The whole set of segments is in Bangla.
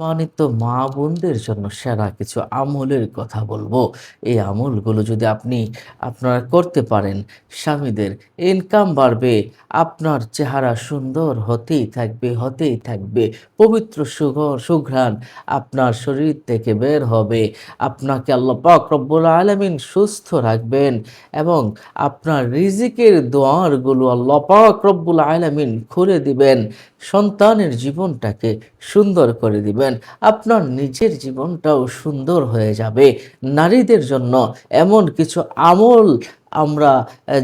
সম্মানিত মা বোনদের জন্য সেরা কিছু আমলের কথা বলবো। এই আমলগুলো যদি আপনারা করতে পারেন, স্বামীদের ইনকাম বাড়বে, আপনার চেহারা সুন্দর হতেই থাকবে। পবিত্র সুঘ্রাণ আপনার শরীর থেকে বের হবে। আপনাকে আল্লাহ পাক রব্বুল আলামিন সুস্থ রাখবেন এবং আপনার রিজিকের দুয়ারগুলো আল্লাহ পাক রব্বুল আলামিন খুলে দিবেন। সন্তানের জীবনটাকে সুন্দর করে দিবেন। আপনার নিজের জীবনটাও সুন্দর হয়ে যাবে। নারীদের জন্য এমন কিছু আমল আমরা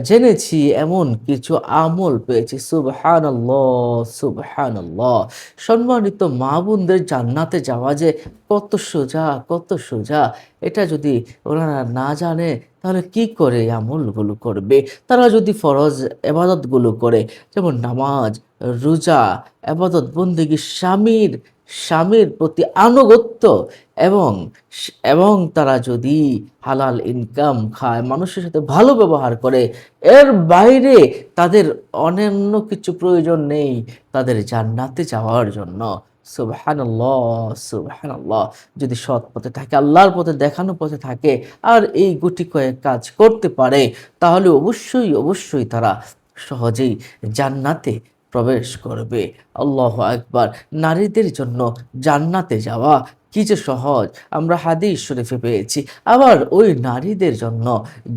জেনেছি, এমন কিছু আমল পেয়েছি। সুবহানাল্লাহ, সুবহানাল্লাহ। সম্মানিত মা বোনদের জান্নাতে যাওয়া যে কত সোজা। এটা যদি ওনারা না জানে তাহলে কি করে এই আমলগুলো করবে? তারা যদি ফরজ ইবাদতগুলো করে, যেমন নামাজ, রোজা, এবাদত বন্দেগী, স্বামীর প্রতি আনুগত্য এবং এবং তারা যদি হালাল ইনকাম খায়, মানুষের সাথে ভালো ব্যবহার করে, এর বাইরে তাদের অন্যান্য কিছু প্রয়োজন নেই তাদের জান্নাতে যাওয়ার জন্য। সুবহানাল্লাহ, সুবহানাল্লাহ। যদি সৎ পথে থাকে, আল্লাহর পথে দেখানো পথে থাকে আর এই গুটি কয়েক কাজ করতে পারে, তাহলে অবশ্যই তারা সহজেই জান্নাতে প্রবেশ করবে। আল্লাহু আকবার। নারীদের জন্য জান্নাতে যাওয়া কি যে সহজ, আমরা হাদিস শরীফে পেয়েছি। আবার ওই নারীদের জন্য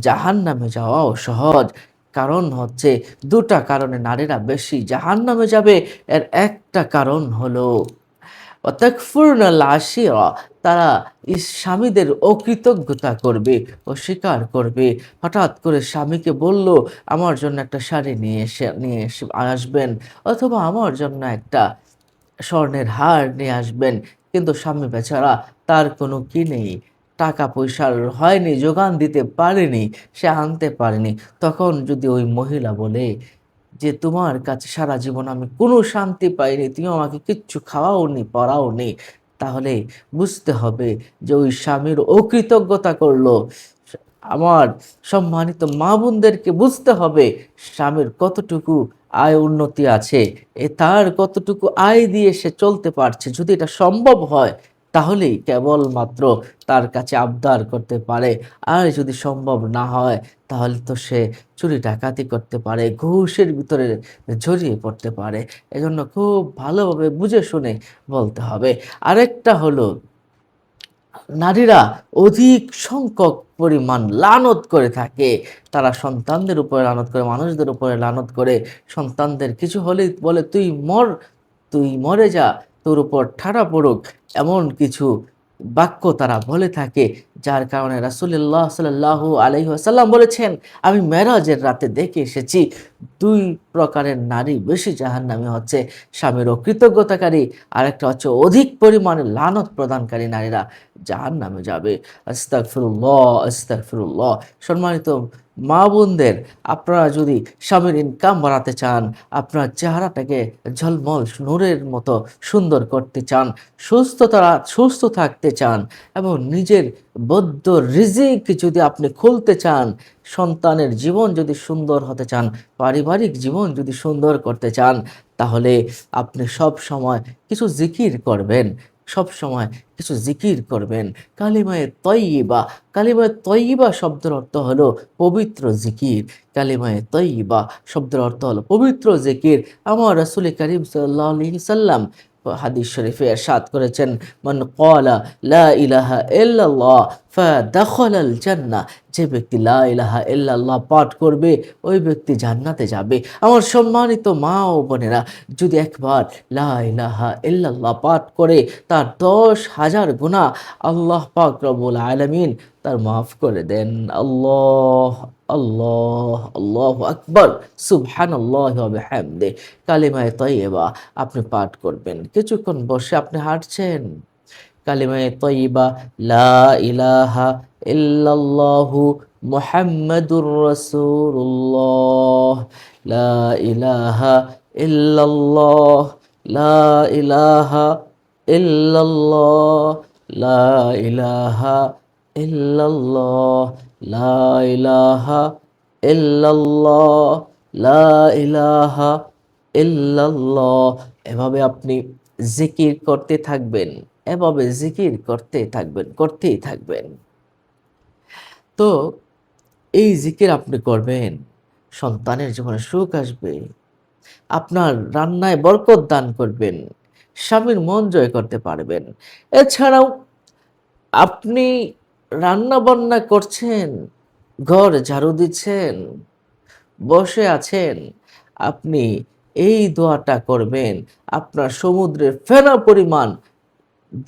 জাহান্নামে যাওয়াও সহজ। কারণ হচ্ছে, দুটা কারণে নারীরা বেশি জাহান্নামে যাবে। এর একটা কারণ হলো ওয়াতাকফুরনাল আশিরা, তারা স্বামীদের অকৃতজ্ঞতা করবে, অস্বীকার করবে। হঠাৎ করে স্বামীকে বলল, আমার জন্য একটা শাড়ি নিয়ে এসে আসবেন, অথবা আমার জন্য একটা স্বর্ণের হার নিয়ে আসবেন। কিন্তু স্বামী বেচারা, তার কোনো কি নেই, টাকা পয়সার হয়নি, যোগান দিতে পারেনি, সে আনতে পারেনি। তখন যদি ওই মহিলা বলে যে, তোমার কাছে সারা জীবন আমি কোনো শান্তি পাইনি, তুমি আমাকে কিচ্ছু খাওয়াওনি, পরাওনি, তাহলে বুঝতে হবে যে ওই স্বামীর অকৃতজ্ঞতা করলো। আমার সম্মানিত মা বোনদেরকে বুঝতে হবে স্বামীর কতটুকু আয় উন্নতি আছে, তার কতটুকু আয় দিয়ে সে চলতে পারছে। যদি এটা সম্ভব হয় তাহলেই কেবলমাত্র তার কাছে আবদার করতে পারে। আর যদি সম্ভব না হয় তাহলে তো সে চুরি ডাকাতি করতে পারে, ঘুষের ভিতরে জড়িয়ে পড়তে পারে। এজন্য খুব ভালোভাবে বুঝে শুনে বলতে হবে। আরেকটা হলো, নারীরা অধিক সংখ্যক পরিমাণ লানত করে থাকে। তারা সন্তানদের উপরে লানত করে, মানুষদের উপরে লানত করে। সন্তানদের কিছু হলেই বলে, তুই মরে যা, তোর উপর ঠাড়া পড়ুক। এমন কিছু বাক্য তারা বলে থাকে, যার কারণে রাসূলুল্লাহ সাল্লাল্লাহু আলাইহি ওয়াসাল্লাম বলেছেন, আমি মেরাজের রাতে দেখে এসেছি দুই প্রকারের নারী বেশি জাহান্নামী হচ্ছে, স্বামীর অকৃতজ্ঞতাকারী, আরেকটা হচ্ছে অধিক পরিমাণে লানত প্রদানকারী নারীরা জাহান্নামে যাবে। আস্তাগফিরুল্লাহ, আস্তাগফিরুল্লাহ। সম্মানিত মা বোনদের, আপনারা যদি স্বামীর ইনকাম বাড়াতে চান, আপনার চেহারাটাকে ঝলমল নূরের মতো সুন্দর করতে চান, সুস্থ থাকতে চান এবং নিজের বদ্ধ রিজিক যদি আপনি খুলতে চান, সন্তানের জীবন যদি সুন্দর হতে চান, পারিবারিক জীবন যদি সুন্দর করতে চান, তাহলে আপনি সব সময় কিছু জিকির করবেন। সব সময় কিছু জিকির করবেন। কালিমায়ে তয়্যিবা শব্দের অর্থ হলো পবিত্র জিকির। কালিমায়ে তয়্যিবা শব্দের অর্থ হলো পবিত্র জিকির। আমার রাসূল করিম সাল্লাল্লাহু আলাইহি সাল্লাম হাদিস শরীফে ইরশাদ করেছেন, মান ক্বালা লা ইলাহা ইল্লাল্লাহ ফাদাখালাল জান্নাহ, যে ব্যক্তি লা ইলাহা ইল্লাল্লাহ পাঠ করবে ওই ব্যক্তি জান্নাতে যাবে। আমার সম্মানিত মা ও বোনেরা, যদি একবার লা ইলাহা ইল্লাল্লাহ পাঠ করে তার 10,000 গুনাহ আল্লাহ পাক রব্বুল আলামিন তার মাফ করে দেন। আল্লাহ, আল্লাহ, আল্লাহু আকবার, সুবহানাল্লাহি ওয়া বিহামদিহি। কালিমায়ে তয়্যিবা আপনি পাঠ করবেন। কিছুক্ষণ বসে আপনি হাঁটছেন, কালিমায়ে তয়্যিবা লা ইলাহা ইল্লাল্লাহু মুহাম্মাদুর রাসূলুল্লাহ, লা ইলাহা ইল্লাল্লাহ, লা ইলাহা ইল্লাল্লাহ, লা ইলাহা ইল্লাল্লাহ, লা ইলাহা ইল্লাল্লাহ, লা ইলাহা ইল্লাল্লাহ। এভাবে আপনি জিকির করতে থাকবেন। এভাবে জিকির করতেই থাকবেন, করতেই থাকবেন। তো এই জিকির আপনি করবেন, সন্তানের জীবনে সুখ আসবে, আপনার রান্নায় বরকত দান করবেন, স্বামীর মন জয় করতে পারবেন। এছাড়াও আপনি রান্না-বান্না করছেন, ঘর ঝাড়ু দিচ্ছেন, বসে আছেন, আপনি এই দোয়াটা করবেন, আপনার সমুদ্রের ফেনা পরিমাণ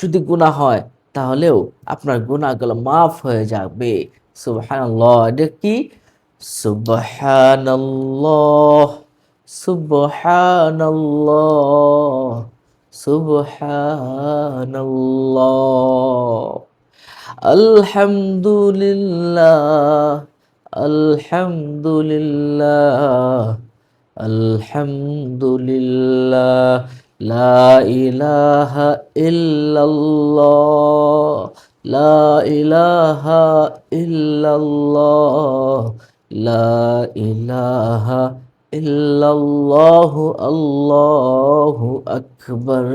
যদি গুনাহ হয়, তাহলেও আপনার গুনাহগুলো মাফ হয়ে যাবে। সুবহানাল্লাহ। এটা কি? সুবহানাল্লাহ, সুবহানাল্লাহ, সুবহানাল্লাহ। আলহামদুলিল্লাহ, আলহামদুলিল্লাহ, আলহামদুলিল্লাহ, লা ইলাহা ইল্লাল্লাহ, লা ইলাহা ইল্লাল্লাহ, লা ইলাহা ইল্লাল্লাহু, আল্লাহু আকবার,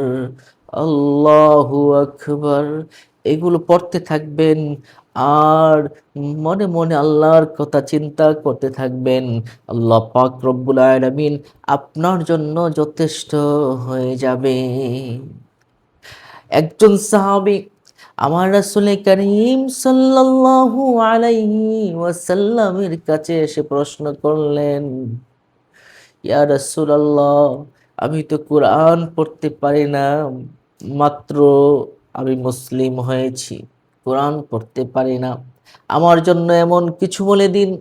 আল্লাহু আকবার। এগুলো পড়তে থাকবেন আর মনে মনে আল্লাহর কথা চিন্তা করতে থাকবেন। আল্লাহ পাক রব্বুল আলামিন আপনার জন্য যথেষ্ট হয়ে যাবে। একজন সাহাবী আমার রাসূল করিম সাল্লাল্লাহু আলাইহি ওয়াসাল্লামের কাছে এসে প্রশ্ন করলেন, ইয়া রাসূলাল্লাহ, আমি তো কোরআন পড়তে পারি না, মাত্র আমি মুসলিম হয়েছি, কোরআন পড়তে পারি না। আমার জন্য এমন কিছু বলে দিন,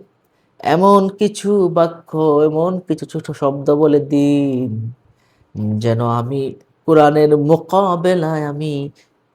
এমন কিছু বাক্য, এমন কিছু ছোট শব্দ বলে দিন যেন আমি কোরআনের মোকাবেলায় আমি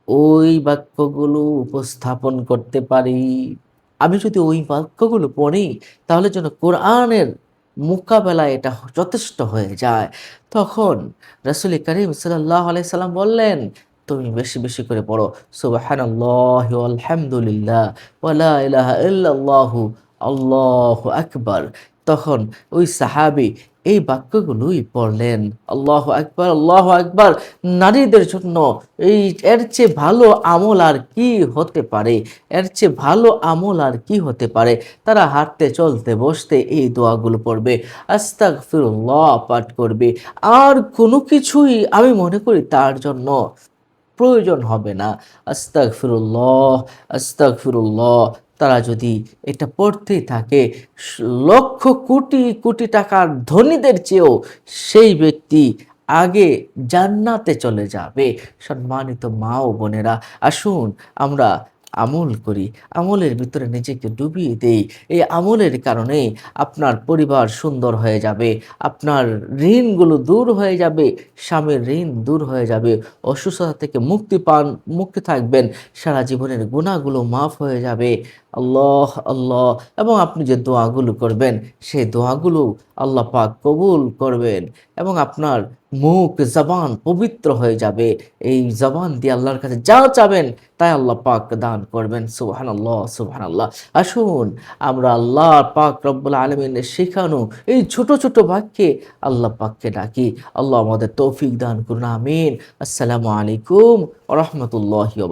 ওই বাক্যগুলো উপস্থাপন করতে পারি। আমি যদি ওই বাক্যগুলো পড়ি, তাহলে যেন কোরআনের মোকাবেলায় এটা যথেষ্ট হয়ে যায়। তখন রাসূল করিম সাল্লাল্লাহু আলাইহি সাল্লাম বললেন, তুমি বেশি বেশি করে পড়ো সুবহানাল্লাহি ওয়াল হামদুলিল্লাহ ওয়া লা ইলাহা ইল্লাল্লাহু, আল্লাহু আকবার। তখন ওই সাহাবী এই বাক্যগুলোই পড়লেন। আল্লাহু আকবার, আল্লাহু আকবার। নারীদের জন্য এই এর চেয়ে ভালো আমল আর কি হতে পারে? এর চেয়ে ভালো আমল আর কি হতে পারে? তারা হাঁটতে, চলতে, বসতে এই দোয়াগুলো পড়বে, আস্তাগফিরুল্লাহ পাঠ করবে। আর কোনো কিছুই আমি মনে করি তার জন্য প্রয়োজন হবে না। আস্তাগফিরুল্লাহ, আস্তাগফিরুল্লাহ। তারা যদি এটা পড়তেই থাকে, স লক্ষ কোটি কোটি টাকার ধনীদের চেয়েও সেই ব্যক্তি আগে জান্নাতে চলে যাবে। সম্মানিত মা ও বোনেরা, আসুন আমরা আমল করি, আমলের ভিতরে নিজেকে ডুবিয়ে দেই। এই আমলের কারণে আপনার পরিবার সুন্দর হয়ে যাবে, আপনার ঋণগুলো দূর হয়ে যাবে, স্বামীর ঋণ দূর হয়ে যাবে, অসুস্থতা থেকে মুক্তি থাকবেন, সারা জীবনের গুনাহগুলো মাফ হয়ে যাবে। আল্লাহ, আল্লাহ। এবং আপনি যে দোয়াগুলো করবেন, সেই দোয়াগুলো আল্লাহ পাক কবুল করবেন এবং আপনার মুখ, জবান পবিত্র হয়ে যাবে। এই জবান দিয়ে আল্লাহর কাছে যা চাবেন তাই আল্লাহ পাক দান করবেন। সুবহানাল্লাহ, সুবহানাল্লাহ। আসুন আমরা আল্লাহ পাক রব্বুল আলামিনের শেখানো এই ছোট ছোট বাক্যে আল্লাহ পাককে ডাকি। আল্লাহ আমাদের তৌফিক দান করুন। আমিন। আসসালামু আলাইকুম ওয়া রাহমাতুল্লাহি ওয়া